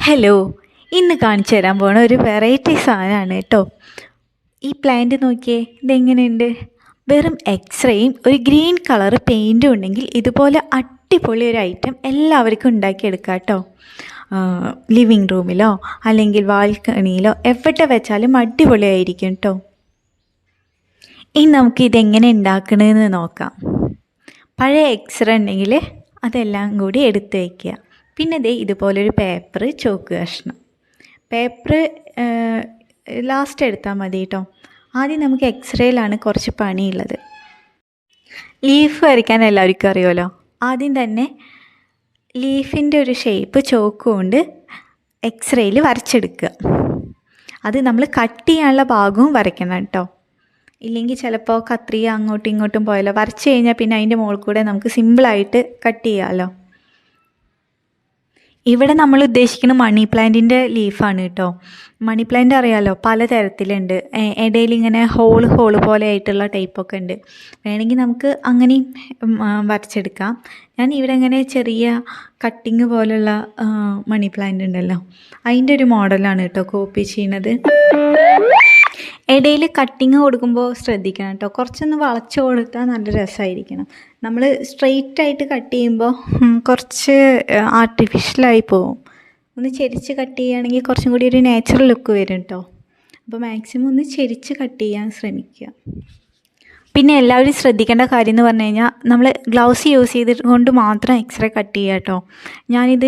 Hello, ഇന്ന് കാണിച്ചു തരാൻ പോണ ഒരു വെറൈറ്റി സാധനമാണ് കേട്ടോ. ഈ പ്ലാന്റ് നോക്കിയേ, ഇതെങ്ങനെയുണ്ട്. വെറും എക്സ്റേയും ഒരു ഗ്രീൻ കളർ പെയിൻറ്റും ഉണ്ടെങ്കിൽ ഇതുപോലെ അടിപൊളി ഒരു ഐറ്റം എല്ലാവർക്കും ഉണ്ടാക്കിയെടുക്കാം കേട്ടോ. ലിവിങ് റൂമിലോ അല്ലെങ്കിൽ ബാൽക്കണിയിലോ എവിടെ വെച്ചാലും അടിപൊളിയായിരിക്കും കേട്ടോ. ഇനി നമുക്ക് ഇതെങ്ങനെ ഉണ്ടാക്കണമെന്ന് നോക്കാം. പഴയ എക്സ്റേ ഉണ്ടെങ്കിൽ അതെല്ലാം കൂടി എടുത്ത് വയ്ക്കുക. പിന്നെ ദേ ഇതുപോലൊരു പേപ്പർ, ചോക്ക് കഷ്ണം. പേപ്പർ ലാസ്റ്റ് എടുത്താൽ മതി കേട്ടോ. ആദ്യം നമുക്ക് എക്സ്റേയിലാണ് കുറച്ച് പണിയുള്ളത്. ലീഫ് വരയ്ക്കാൻ എല്ലാവർക്കും അറിയുമല്ലോ. ആദ്യം തന്നെ ലീഫിൻ്റെ ഒരു ഷേപ്പ് ചോക്ക് കൊണ്ട് എക്സ്റേയിൽ വരച്ചെടുക്കുക. അത് നമ്മൾ കട്ട് ചെയ്യാനുള്ള ഭാഗവും വരയ്ക്കണം കേട്ടോ. ഇല്ലെങ്കിൽ ചിലപ്പോൾ കത്രിക അങ്ങോട്ടും ഇങ്ങോട്ടും പോയാലോ, വരച്ച് കഴിഞ്ഞാൽ പിന്നെ അതിൻ്റെ മുകളിൽ കൂടെ നമുക്ക് സിമ്പിളായിട്ട് കട്ട് ചെയ്യാമല്ലോ. ഇവിടെ നമ്മൾ ഉദ്ദേശിക്കുന്ന മണി പ്ലാന്റിൻ്റെ ലീഫാണ് കേട്ടോ. മണി പ്ലാന്റ് അറിയാമല്ലോ, പലതരത്തിലുണ്ട്. ഇടയിൽ ഇങ്ങനെ ഹോള് പോലെ ആയിട്ടുള്ള ടൈപ്പൊക്കെ ഉണ്ട്. വേണമെങ്കിൽ നമുക്ക് അങ്ങനെയും വരച്ചെടുക്കാം. ഞാൻ ഇവിടെ ഇങ്ങനെ ചെറിയ കട്ടിങ് പോലുള്ള മണി പ്ലാന്റ് ഉണ്ടല്ലോ, അതിൻ്റെ ഒരു മോഡലാണ് കേട്ടോ കോപ്പി ചെയ്യുന്നത്. ഇടയിൽ കട്ടിങ് കൊടുക്കുമ്പോൾ ശ്രദ്ധിക്കണം കേട്ടോ, കുറച്ചൊന്ന് വളച്ച് കൊടുത്താൽ നല്ല രസമായിരിക്കണം. നമ്മൾ സ്ട്രെയിറ്റായിട്ട് കട്ട് ചെയ്യുമ്പോൾ കുറച്ച് ആർട്ടിഫിഷ്യലായി പോവും. ഒന്ന് ചെരിച്ച് കട്ട് ചെയ്യുകയാണെങ്കിൽ കുറച്ചും കൂടി ഒരു നാച്ചുറൽ ലുക്ക് വരും കേട്ടോ. അപ്പോൾ മാക്സിമം ഒന്ന് ചെരിച്ച് കട്ട് ചെയ്യാൻ ശ്രമിക്കുക. പിന്നെ എല്ലാവരും ശ്രദ്ധിക്കേണ്ട കാര്യം എന്ന് പറഞ്ഞു കഴിഞ്ഞാൽ, നമ്മൾ ഗ്ലൗസ് യൂസ് ചെയ്തുകൊണ്ട് മാത്രം എക്സ്റേ കട്ട് ചെയ്യുക കേട്ടോ. ഞാനിത്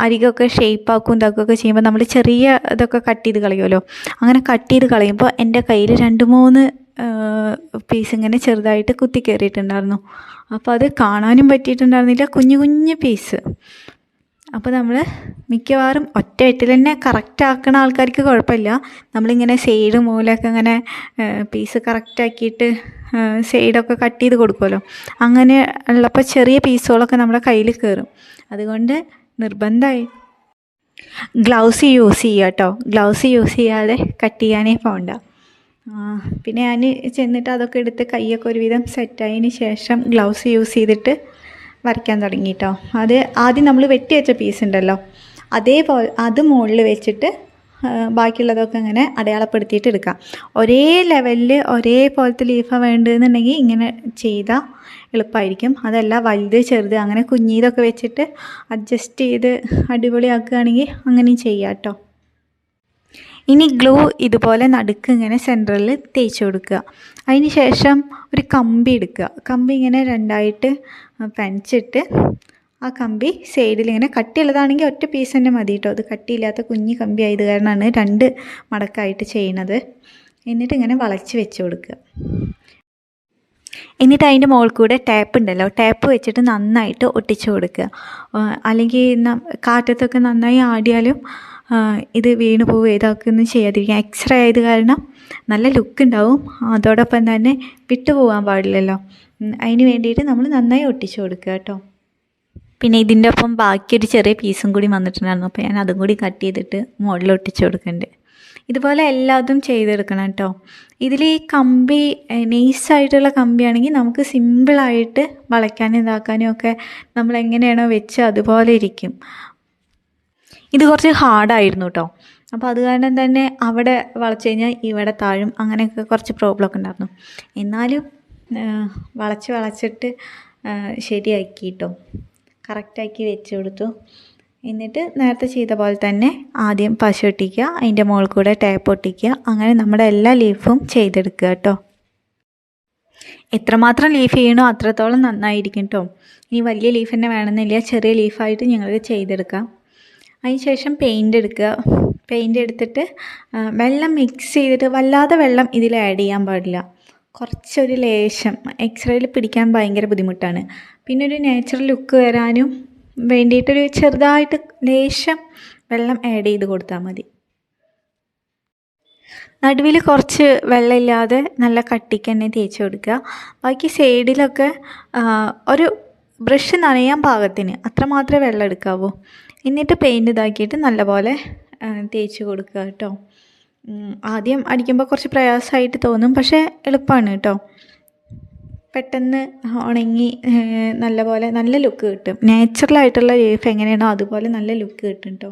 അരികൊക്കെ ഷേപ്പാക്കും ഇതാക്കുകയൊക്കെ ചെയ്യുമ്പോൾ നമ്മൾ ചെറിയ ഇതൊക്കെ കട്ട് ചെയ്ത് കളയുമല്ലോ. അങ്ങനെ കട്ട് ചെയ്ത് കളയുമ്പോൾ എൻ്റെ കയ്യിൽ 2-3 പീസ് ഇങ്ങനെ ചെറുതായിട്ട് കുത്തി കയറിയിട്ടുണ്ടായിരുന്നു. അപ്പോൾ അത് കാണാനും പറ്റിയിട്ടുണ്ടായിരുന്നില്ല, കുഞ്ഞു പീസ്. അപ്പോൾ നമ്മൾ മിക്കവാറും ഒറ്റ വെട്ടിൽ തന്നെ കറക്റ്റ് ആക്കണ ആൾക്കാർക്ക് കുഴപ്പമില്ല. നമ്മളിങ്ങനെ സൈഡ് മൂലമൊക്കെ ഇങ്ങനെ പീസ് കറക്റ്റാക്കിയിട്ട് സൈഡൊക്കെ കട്ട് ചെയ്ത് കൊടുക്കുമല്ലോ. അങ്ങനെ ഉള്ളപ്പോൾ ചെറിയ പീസുകളൊക്കെ നമ്മുടെ കയ്യിൽ കയറും. അതുകൊണ്ട് നിർബന്ധമായി ഗ്ലൗസ് യൂസ് ചെയ്യുക കേട്ടോ. ഗ്ലൗസ് യൂസ് ചെയ്യാതെ കട്ട് ചെയ്യാനേ പോകണ്ട. പിന്നെ ഞാൻ ചെന്നിട്ട് അതൊക്കെ എടുത്ത് കൈയൊക്കെ ഒരുവിധം സെറ്റായതിന് ശേഷം ഗ്ലൗസ് യൂസ് ചെയ്തിട്ട് വരയ്ക്കാൻ തുടങ്ങി കേട്ടോ. അത് ആദ്യം നമ്മൾ വെട്ടി വെച്ച പീസ് ഉണ്ടല്ലോ, അതേപോലെ അത് മുകളിൽ വെച്ചിട്ട് ബാക്കിയുള്ളതൊക്കെ ഇങ്ങനെ അടയാളപ്പെടുത്തിയിട്ട് എടുക്കാം. ഒരേ ലെവലിൽ ഒരേപോലത്തെ ലീഫാണ് വേണ്ടതെന്നുണ്ടെങ്കിൽ ഇങ്ങനെ ചെയ്താൽ എളുപ്പമായിരിക്കും. അതല്ല വലുത് ചെറുത് അങ്ങനെ കുഞ്ഞിതൊക്കെ വെച്ചിട്ട് അഡ്ജസ്റ്റ് ചെയ്ത് അടിപൊളിയാക്കുകയാണെങ്കിൽ അങ്ങനെയും ചെയ്യാം കേട്ടോ. ഇനി ഗ്ലൂ ഇതുപോലെ നടുക്ക് ഇങ്ങനെ സെൻറ്ററിൽ തേച്ച് കൊടുക്കുക. അതിന് ശേഷം ഒരു കമ്പി എടുക്കുക. കമ്പി ഇങ്ങനെ രണ്ടായിട്ട് പനിച്ചിട്ട് ആ കമ്പി സൈഡിൽ ഇങ്ങനെ കട്ടിയുള്ളതാണെങ്കിൽ ഒറ്റ പീസ് തന്നെ മതി കേട്ടോ. അത് കട്ടിയില്ലാത്ത കുഞ്ഞ് കമ്പി ആയത് കാരണമാണ് 2 മടക്കായിട്ട് ചെയ്യണത്. എന്നിട്ട് ഇങ്ങനെ വളച്ച് വെച്ച് കൊടുക്കുക. എന്നിട്ട് അതിൻ്റെ മുകളിൽ കൂടെ ടാപ്പ് ഉണ്ടല്ലോ, ടാപ്പ് വെച്ചിട്ട് നന്നായിട്ട് ഒട്ടിച്ച് കൊടുക്കുക. അല്ലെങ്കിൽ കാറ്റത്തൊക്കെ നന്നായി ആടിയാലും ഇത് വീണ് പോവുക, ഇതൊക്കെ ഒന്നും ചെയ്യാതിരിക്കുക. എക്സ്റേ ആയത് കാരണം നല്ല ലുക്ക് ഉണ്ടാവും. അതോടൊപ്പം തന്നെ വിട്ടു പോകാൻ പാടില്ലല്ലോ. അതിന് വേണ്ടിയിട്ട് നമ്മൾ നന്നായി ഒട്ടിച്ച് കൊടുക്കുക കേട്ടോ. പിന്നെ ഇതിൻ്റെ ഒപ്പം ബാക്കിയൊരു ചെറിയ പീസും കൂടി വന്നിട്ടുണ്ടായിരുന്നു. അപ്പോൾ ഞാൻ അതും കൂടി കട്ട് ചെയ്തിട്ട് മുകളിൽ ഒട്ടിച്ച് കൊടുക്കുന്നുണ്ട്. ഇതുപോലെ എല്ലാതും ചെയ്തെടുക്കണം കേട്ടോ. ഇതിൽ ഈ കമ്പി നൈസായിട്ടുള്ള കമ്പിയാണെങ്കിൽ നമുക്ക് സിമ്പിളായിട്ട് വളയ്ക്കാനും ഇതാക്കാനും ഒക്കെ നമ്മൾ എങ്ങനെയാണോ വെച്ച് അതുപോലെ ഇരിക്കും. ഇത് കുറച്ച് ഹാർഡായിരുന്നു കേട്ടോ. അപ്പോൾ അത് കാരണം തന്നെ അവിടെ വളച്ച് കഴിഞ്ഞാൽ ഇവിടെ താഴും, അങ്ങനെയൊക്കെ കുറച്ച് പ്രോബ്ലമൊക്കെ ഉണ്ടായിരുന്നു. എന്നാലും വളച്ചിട്ട് ശരിയാക്കി കേട്ടോ, കറക്റ്റാക്കി വെച്ച് കൊടുത്തു. എന്നിട്ട് നേരത്തെ ചെയ്ത പോലെ തന്നെ ആദ്യം പശ ഒട്ടിക്കുക, അതിൻ്റെ മുകളിൽ കൂടെ ടാപ്പ് ഒട്ടിക്കുക. അങ്ങനെ നമ്മുടെ എല്ലാ ലീഫും ചെയ്തെടുക്കുക കേട്ടോ. എത്രമാത്രം ലീഫ് ചെയ്യണോ അത്രത്തോളം നന്നായിരിക്കും കേട്ടോ. ഇനി വലിയ ലീഫ് തന്നെ വേണമെന്നില്ല, ചെറിയ ലീഫായിട്ട് ഞങ്ങൾക്ക് ചെയ്തെടുക്കാം. അതിന് ശേഷം പെയിൻ്റ് എടുക്കുക. പെയിൻ്റ് എടുത്തിട്ട് വെള്ളം മിക്സ് ചെയ്തിട്ട്, വല്ലാതെ വെള്ളം ഇതിൽ ആഡ് ചെയ്യാൻ പാടില്ല. കുറച്ചൊരു ലേശം, എക്സ്റേയിൽ പിടിക്കാൻ ഭയങ്കര ബുദ്ധിമുട്ടാണ്. പിന്നെ ഒരു നാച്ചുറൽ ലുക്ക് വരാനും വേണ്ടിയിട്ടൊരു ചെറുതായിട്ട് ലേശം വെള്ളം ആഡ് ചെയ്ത് കൊടുത്താൽ മതി. നടുവിൽ കുറച്ച് വെള്ളമില്ലാതെ നല്ല കട്ടിക്ക് തന്നെ തേച്ച് കൊടുക്കുക. ബാക്കി സൈഡിലൊക്കെ ഒരു ബ്രഷ് നനയാൻ പാകത്തിന് അത്രമാത്രമേ വെള്ളം എടുക്കാവൂ. എന്നിട്ട് പെയിൻറ്റ് ഇതാക്കിയിട്ട് നല്ലപോലെ തേച്ച് കൊടുക്കുക കേട്ടോ. ആദ്യം അടിക്കുമ്പോൾ കുറച്ച് പ്രയാസമായിട്ട് തോന്നും, പക്ഷേ എളുപ്പമാണ് കേട്ടോ. പെട്ടെന്ന് ഉണങ്ങി നല്ലപോലെ നല്ല ലുക്ക് കിട്ടും. നാച്ചുറലായിട്ടുള്ള ലീഫ് എങ്ങനെയാണോ അതുപോലെ നല്ല ലുക്ക് കിട്ടും കേട്ടോ.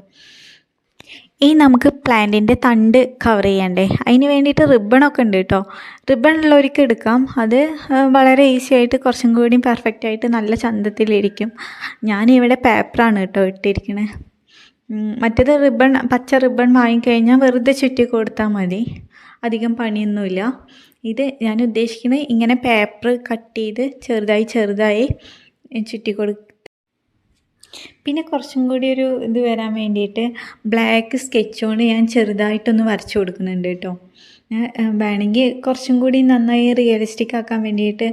ഈ നമുക്ക് പ്ലാന്റിൻ്റെ തണ്ട് കവർ ചെയ്യണ്ടേ, അതിന് വേണ്ടിയിട്ട് റിബണൊക്കെ ഉണ്ട് കേട്ടോ. റിബൺ ഉള്ളവർക്ക് എടുക്കാം. അത് വളരെ ഈസി ആയിട്ട് കുറച്ചും കൂടി പെർഫെക്റ്റ് ആയിട്ട് നല്ല ചന്തത്തിലിരിക്കും. ഞാനിവിടെ പേപ്പറാണ് കേട്ടോ ഇട്ടിരിക്കണേ. മറ്റേത് റിബൺ, പച്ച റിബൺ വാങ്ങിക്കഴിഞ്ഞാൽ വെറുതെ ചുറ്റി കൊടുത്താൽ മതി, അധികം പണിയൊന്നുമില്ല. ഇത് ഞാൻ ഉദ്ദേശിക്കുന്നത് ഇങ്ങനെ പേപ്പർ കട്ട് ചെയ്ത് ചെറുതായി ചുറ്റി പിന്നെ കുറച്ചും കൂടി ഒരു ഇത് വരാൻ വേണ്ടിയിട്ട് ബ്ലാക്ക് സ്കെച്ച് കൊണ്ട് ഞാൻ ചെറുതായിട്ടൊന്ന് വരച്ചു കൊടുക്കുന്നുണ്ട് കേട്ടോ. വേണമെങ്കിൽ കുറച്ചും കൂടി നന്നായി റിയലിസ്റ്റിക് ആക്കാൻ വേണ്ടിയിട്ട്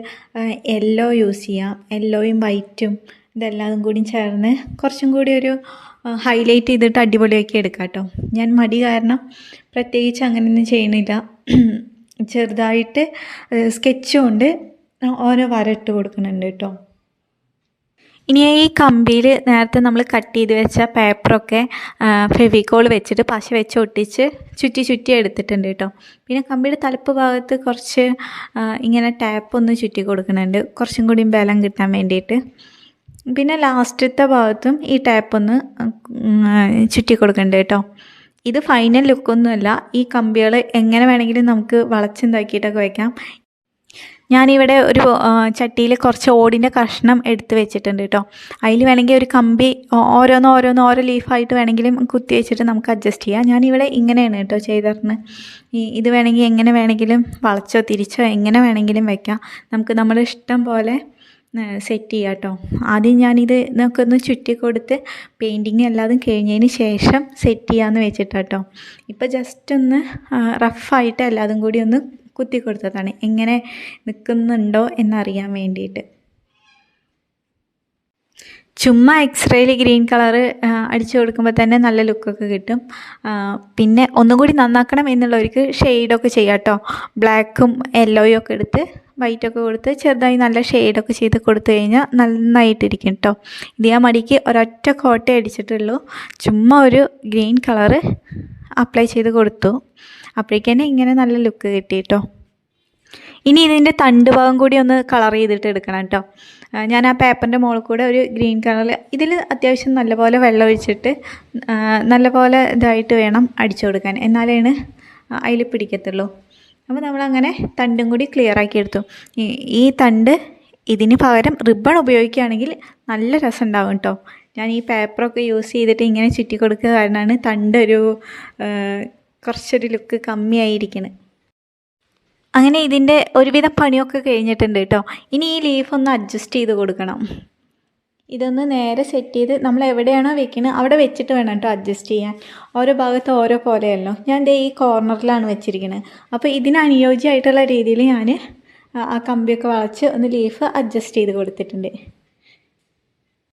യെല്ലോ യൂസ് ചെയ്യാം. യെല്ലോയും വൈറ്റും ഇതെല്ലാം കൂടി ചേർന്ന് കുറച്ചും കൂടി ഒരു ഹൈലൈറ്റ് ചെയ്തിട്ട് അടിപൊളിയാക്കി എടുക്കാം കേട്ടോ. ഞാൻ മടി കാരണം പ്രത്യേകിച്ച് അങ്ങനെയൊന്നും ചെയ്യണില്ല. ചെറുതായിട്ട് സ്കെച്ച് കൊണ്ട് ഓരോ വര ഇട്ട് കൊടുക്കുന്നുണ്ട് കേട്ടോ. ഇനി ഈ കമ്പിയിൽ നേരത്തെ നമ്മൾ കട്ട് ചെയ്ത് വെച്ച പേപ്പറൊക്കെ ഫെവിക്കോൾ വെച്ചിട്ട് പശ വെച്ച് ഒട്ടിച്ച് ചുറ്റി എടുത്തിട്ടുണ്ട് കേട്ടോ. പിന്നെ കമ്പിയുടെ തലപ്പ് ഭാഗത്ത് കുറച്ച് ഇങ്ങനെ ടാപ്പ് ഒന്ന് ചുറ്റി കൊടുക്കുന്നുണ്ട്, കുറച്ചും കൂടി ബലം കിട്ടാൻ വേണ്ടിയിട്ട്. പിന്നെ ലാസ്റ്റത്തെ ഭാഗത്തും ഈ ടാപ്പ് ഒന്ന് ചുറ്റി കൊടുക്കുന്നുണ്ട് കേട്ടോ. ഇത് ഫൈനൽ ലുക്കൊന്നുമല്ല. ഈ കമ്പികൾ എങ്ങനെ വേണമെങ്കിലും നമുക്ക് വളച്ചെന്താക്കിയിട്ടൊക്കെ വയ്ക്കാം. ഞാനിവിടെ ഒരു ചട്ടിയിൽ കുറച്ച് ഓടിൻ്റെ കഷ്ണം എടുത്ത് വെച്ചിട്ടുണ്ട് കേട്ടോ. അതിൽ വേണമെങ്കിൽ ഒരു കമ്പി ഓരോ ലീഫായിട്ട് വേണമെങ്കിലും കുത്തി വെച്ചിട്ട് നമുക്ക് അഡ്ജസ്റ്റ് ചെയ്യാം. ഞാനിവിടെ ഇങ്ങനെയാണ് കേട്ടോ ചെയ്തിരുന്നത്. ഇത് വേണമെങ്കിൽ എങ്ങനെ വേണമെങ്കിലും വളച്ചോ തിരിച്ചോ എങ്ങനെ വേണമെങ്കിലും വയ്ക്കാം. നമുക്ക് നമ്മുടെ ഇഷ്ടം പോലെ സെറ്റ് ചെയ്യാം കേട്ടോ. ആദ്യം ഞാനിത് നമുക്കൊന്ന് ചുറ്റി കൊടുത്ത് പെയിൻറ്റിങ് എല്ലാതും കഴിഞ്ഞതിന് ശേഷം സെറ്റ് ചെയ്യാമെന്ന് വെച്ചിട്ടാണ് കേട്ടോ. ഇപ്പോൾ ജസ്റ്റ് ഒന്ന് റഫായിട്ട് എല്ലാതും കൂടി ഒന്ന് കുത്തി കൊടുത്തതാണ്, എങ്ങനെ നിൽക്കുന്നുണ്ടോ എന്നറിയാൻ വേണ്ടിയിട്ട്. ചുമ്മാ എക്സ്റേയിൽ ഗ്രീൻ കളറ് അടിച്ചു കൊടുക്കുമ്പോൾ തന്നെ നല്ല ലുക്കൊക്കെ കിട്ടും. പിന്നെ ഒന്നുകൂടി നന്നാക്കണം എന്നുള്ളവർക്ക് ഷെയ്ഡൊക്കെ ചെയ്യാം കേട്ടോ. ബ്ലാക്കും യെല്ലോയും ഒക്കെ എടുത്ത് വൈറ്റൊക്കെ കൊടുത്ത് ചെറുതായി നല്ല ഷെയ്ഡൊക്കെ ചെയ്ത് കൊടുത്തു കഴിഞ്ഞാൽ നന്നായിട്ടിരിക്കും കേട്ടോ. ഇത് ഞാൻ മടിക്ക് ഒരൊറ്റ കോട്ടേ അടിച്ചിട്ടുള്ളൂ. ചുമ്മാ ഒരു ഗ്രീൻ കളറ് അപ്ലൈ ചെയ്ത് കൊടുത്തു. അപ്പോഴേക്കന്നെ ഇങ്ങനെ നല്ല ലുക്ക് കിട്ടി കേട്ടോ. ഇനി ഇതിൻ്റെ തണ്ട് ഭാഗം കൂടി ഒന്ന് കളർ ചെയ്തിട്ട് എടുക്കണം കേട്ടോ. ഞാൻ ആ പേപ്പറിൻ്റെ മുകളിൽ കൂടെ ഒരു ഗ്രീൻ കളറിൽ ഇതിൽ അത്യാവശ്യം നല്ലപോലെ വെള്ളം ഒഴിച്ചിട്ട് നല്ലപോലെ ഇതായിട്ട് വേണം അടിച്ചു കൊടുക്കാൻ, എന്നാലാണ് അതിൽ പിടിക്കത്തുള്ളൂ. അപ്പോൾ നമ്മളങ്ങനെ തണ്ടും കൂടി ക്ലിയർ ആക്കി എടുത്തു. ഈ തണ്ട് ഇതിന് പകരം റിബൺ ഉപയോഗിക്കുകയാണെങ്കിൽ നല്ല രസം ഉണ്ടാവും കേട്ടോ. ഞാൻ ഈ പേപ്പറൊക്കെ യൂസ് ചെയ്തിട്ട് ഇങ്ങനെ ചുറ്റി കൊടുക്കുക കാരണമാണ് തണ്ടൊരു കുറച്ചൊരു ലുക്ക് കമ്മിയായിരിക്കണം. അങ്ങനെ ഇതിൻ്റെ ഒരുവിധം പണിയൊക്കെ കഴിഞ്ഞിട്ടുണ്ട് കേട്ടോ. ഇനി ഈ ലീഫ് ഒന്ന് അഡ്ജസ്റ്റ് ചെയ്ത് കൊടുക്കണം. ഇതൊന്ന് നേരെ സെറ്റ് ചെയ്ത് നമ്മൾ എവിടെയാണോ വെക്കുന്നത് അവിടെ വെച്ചിട്ട് വേണം കേട്ടോ അഡ്ജസ്റ്റ് ചെയ്യാൻ. ഓരോ ഭാഗത്ത് ഓരോ പോലെയല്ലോ. ഞാൻ ദേ ഈ കോർണറിലാണ് വെച്ചിരിക്കുന്നത്. അപ്പോൾ ഇതിന് അനുയോജ്യമായിട്ടുള്ള രീതിയിൽ ഞാൻ ആ കമ്പിയൊക്കെ വളച്ച് ഒന്ന് ലീഫ് അഡ്ജസ്റ്റ് ചെയ്ത് കൊടുത്തിട്ടുണ്ട്.